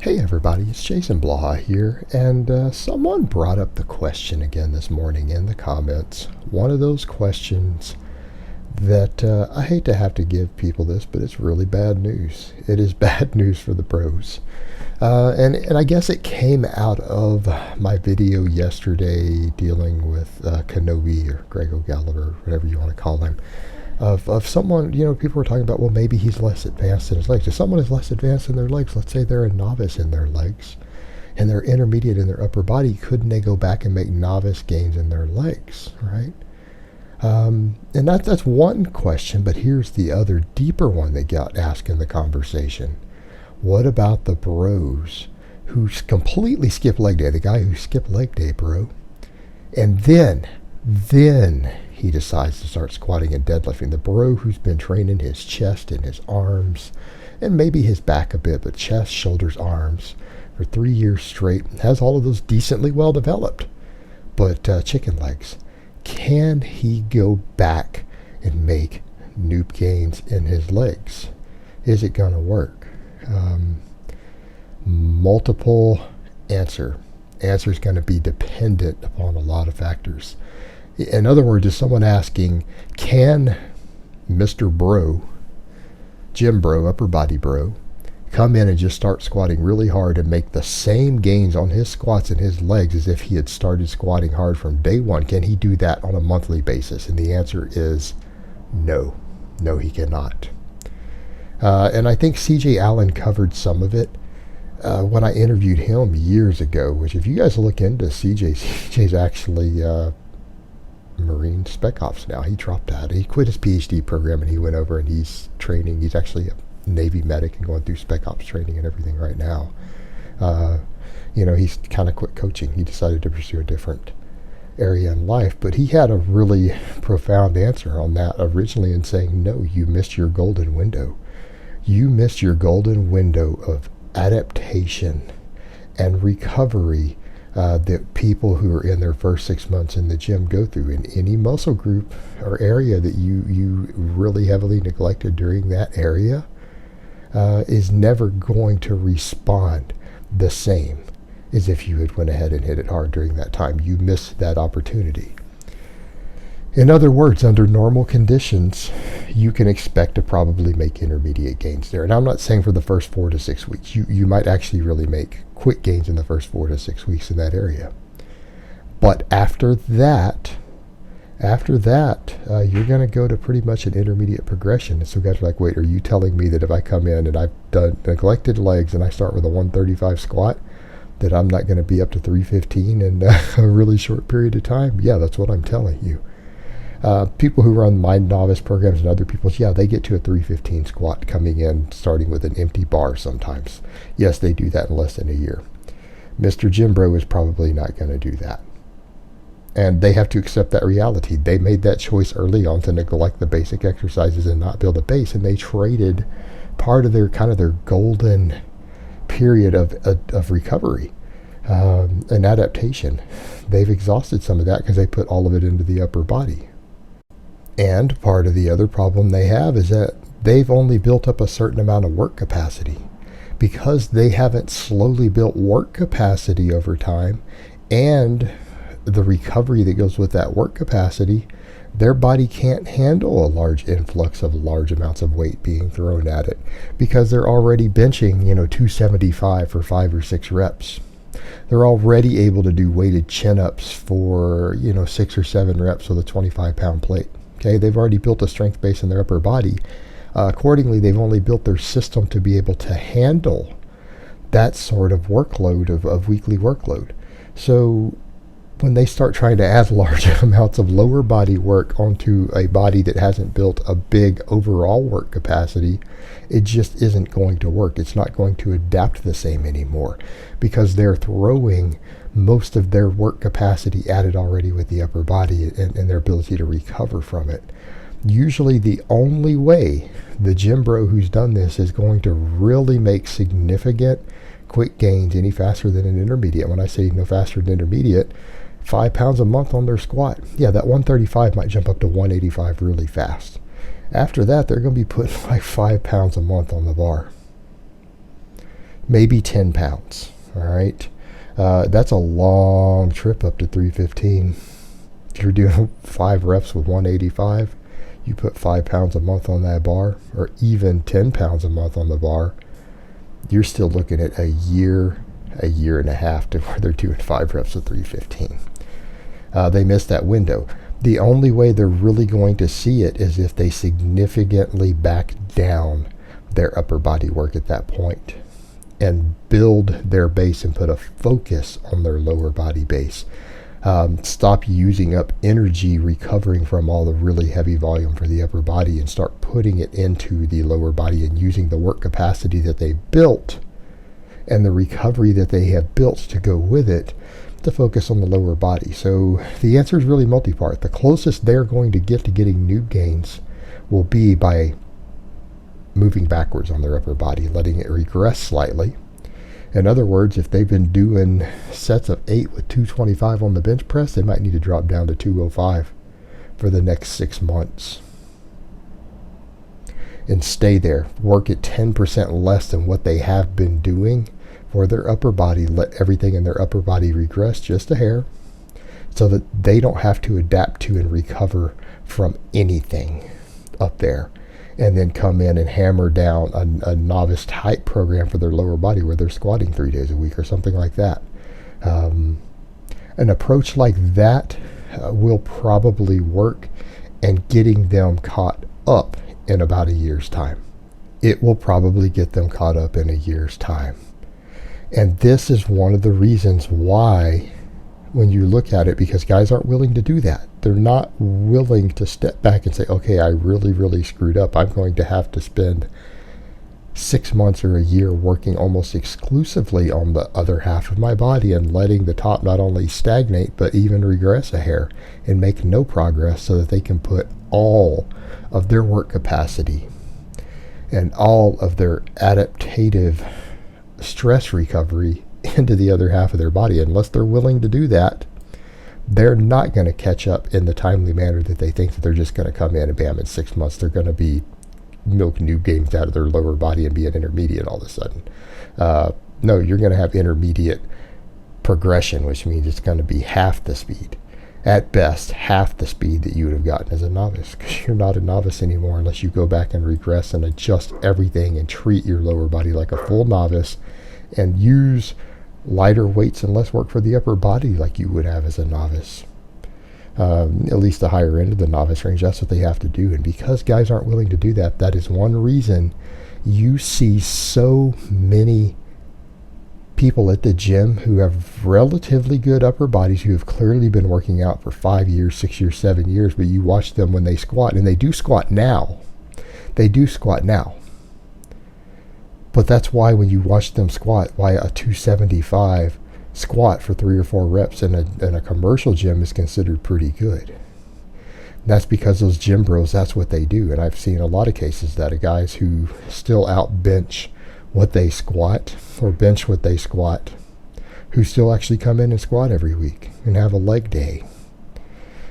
Hey everybody, it's Jason Blaha here, and someone brought up the question again this morning in the comments. One of those questions that I hate to have to give people this, but it's really bad news. It is bad news for the pros. And I guess it came out of my video yesterday dealing with Kenobi or Greg O'Gallagher, whatever you want to call him. Of someone, people were talking about, well, maybe he's less advanced in his legs. If someone is less advanced in their legs, let's say they're a novice in their legs, and they're intermediate in their upper body, couldn't they go back and make novice gains in their legs, right? And that's one question, but here's the other deeper one that got asked in the conversation. What about the bros who completely skip leg day? The guy who skipped leg day, bro. And then he decides to start squatting and deadlifting. The bro who's been training his chest and his arms, and maybe his back a bit, but chest, shoulders, arms, for 3 years straight, has all of those decently well developed, but chicken legs. Can he go back and make Noob gains in his legs? Is it going to work? Multiple answer. Answer is going to be dependent upon a lot of factors. In other words, is someone asking, can Mr. Bro, Gym Bro, upper body bro, come in and just start squatting really hard and make the same gains on his squats and his legs as if he had started squatting hard from day one? Can he do that on a monthly basis? And the answer is no. No, he cannot. And I think CJ Allen covered some of it when I interviewed him years ago, which if you guys look into CJ's actually Marine Spec Ops now. He dropped out. He quit his PhD program and he went over and he's training. He's actually a Navy medic and going through Spec Ops training and everything right now. He's kind of quit coaching. He decided to pursue a different area in life, but he had a really profound answer on that originally in saying, no, you missed your golden window. You missed your golden window of adaptation and recovery that people who are in their first 6 months in the gym go through. In any muscle group or area that you really heavily neglected during that area is never going to respond the same as if you had went ahead and hit it hard during that time. You missed that opportunity. In other words, under normal conditions, you can expect to probably make intermediate gains there. And I'm not saying for the first 4 to 6 weeks. You might actually really make quick gains in the first 4 to 6 weeks in that area. But after that, you're going to go to pretty much an intermediate progression. And so guys are like, wait, are you telling me that if I come in and I've done neglected legs and I start with a 135 squat, that I'm not going to be up to 315 in a really short period of time? Yeah, that's what I'm telling you. People who run my novice programs and other people's, yeah, they get to a 315 squat coming in, starting with an empty bar sometimes. Yes, they do that in less than a year. Mr. Gym Bro is probably not going to do that. And they have to accept that reality. They made that choice early on to neglect the basic exercises and not build a base, and they traded part of their golden period of recovery and adaptation. They've exhausted some of that because they put all of it into the upper body. And part of the other problem they have is that they've only built up a certain amount of work capacity. Because they haven't slowly built work capacity over time and the recovery that goes with that work capacity, their body can't handle a large influx of large amounts of weight being thrown at it because they're already benching, 275 for 5 or 6 reps. They're already able to do weighted chin-ups for, 6 or 7 reps with a 25-pound plate. Okay, they've already built a strength base in their upper body. Accordingly, they've only built their system to be able to handle that sort of workload of weekly workload. So when they start trying to add large amounts of lower body work onto a body that hasn't built a big overall work capacity, it just isn't going to work. It's not going to adapt the same anymore because they're throwing most of their work capacity added already with the upper body and their ability to recover from it. Usually the only way the gym bro who's done this is going to really make significant quick gains any faster than an intermediate. When I say no faster than intermediate, 5 pounds a month on their squat. Yeah, that 135 might jump up to 185 really fast. After that, they're going to be putting like 5 pounds a month on the bar. maybe 10 pounds. All right. That's a long trip up to 315. If you're doing 5 reps with 185, you put 5 pounds a month on that bar, or even 10 pounds a month on the bar, you're still looking at a year and a half to where they're doing 5 reps with 315. They missed that window. The only way they're really going to see it is if they significantly back down their upper body work at that point and build their base and put a focus on their lower body base. Stop using up energy recovering from all the really heavy volume for the upper body and start putting it into the lower body and using the work capacity that they built and the recovery that they have built to go with it to focus on the lower body. So the answer is really multi-part. The closest they're going to get to getting noob gains will be by moving backwards on their upper body, letting it regress slightly. In other words, if they've been doing sets of 8 with 225 on the bench press, they might need to drop down to 205 for the next 6 months. And stay there. Work at 10% less than what they have been doing for their upper body. Let everything in their upper body regress just a hair so that they don't have to adapt to and recover from anything up there. And then come in and hammer down a novice type program for their lower body where they're squatting 3 days a week or something like that. An approach like that will probably work, and getting them caught up in about a year's time. It will probably get them caught up in a year's time. And this is one of the reasons why, when you look at it, because guys aren't willing to do that. They're not willing to step back and say, okay, I really, really screwed up. I'm going to have to spend 6 months or a year working almost exclusively on the other half of my body and letting the top not only stagnate, but even regress a hair and make no progress so that they can put all of their work capacity and all of their adaptative stress recovery into the other half of their body. Unless they're willing to do that, they're not going to catch up in the timely manner that they think that they're just going to come in and bam, in 6 months they're going to be milk noob gains out of their lower body and be an intermediate all of a sudden. No, you're going to have intermediate progression, which means it's going to be half the speed. At best, half the speed that you would have gotten as a novice, because you're not a novice anymore unless you go back and regress and adjust everything and treat your lower body like a full novice and use lighter weights and less work for the upper body like you would have as a novice. At least the higher end of the novice range, that's what they have to do. And because guys aren't willing to do that, that is one reason you see so many people at the gym who have relatively good upper bodies, who have clearly been working out for 5 years, 6 years, 7 years, but you watch them when they squat, and they do squat now. But that's why when you watch them squat, why a 275 squat for 3 or 4 reps in a commercial gym is considered pretty good. That's because those gym bros, that's what they do. And I've seen a lot of cases that of guys who still out bench what they squat, or bench what they squat, who still actually come in and squat every week and have a leg day.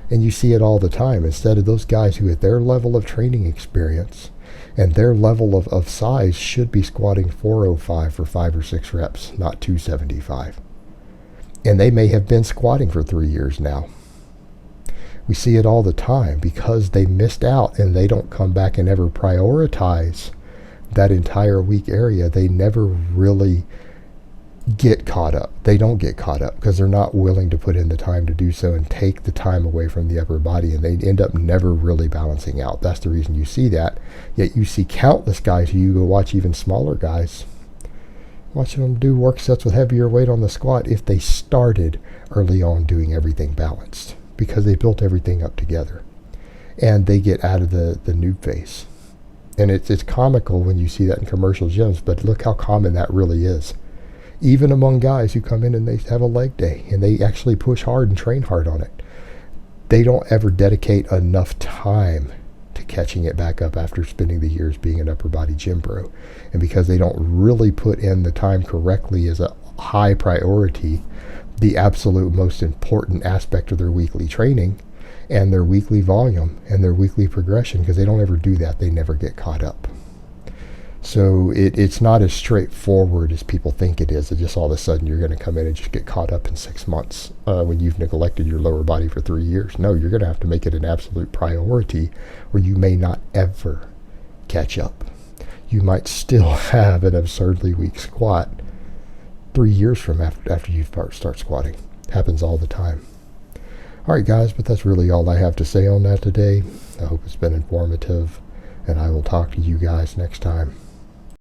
And you see it all the time. Instead of those guys who at their level of training experience and their level of size should be squatting 405 for 5 or 6 reps, not 275. And they may have been squatting for 3 years now. We see it all the time because they missed out and they don't come back and ever prioritize that entire weak area. They never really get caught up. They don't get caught up because they're not willing to put in the time to do so and take the time away from the upper body, and they end up never really balancing out. That's the reason you see that. Yet you see countless guys who you go watch, even smaller guys, watching them do work sets with heavier weight on the squat if they started early on doing everything balanced, because they built everything up together and they get out of the noob phase. And it's comical when you see that in commercial gyms, but look how common that really is. Even among guys who come in and they have a leg day and they actually push hard and train hard on it, they don't ever dedicate enough time to catching it back up after spending the years being an upper body gym bro. And because they don't really put in the time correctly as a high priority, the absolute most important aspect of their weekly training and their weekly volume and their weekly progression, because they don't ever do that, they never get caught up. So it's not as straightforward as people think it is. That just all of a sudden you're going to come in and just get caught up in 6 months when you've neglected your lower body for 3 years. No, you're going to have to make it an absolute priority, or you may not ever catch up. You might still have an absurdly weak squat 3 years from after you start squatting. Happens all the time. Alright guys, but that's really all I have to say on that today. I hope it's been informative, and I will talk to you guys next time.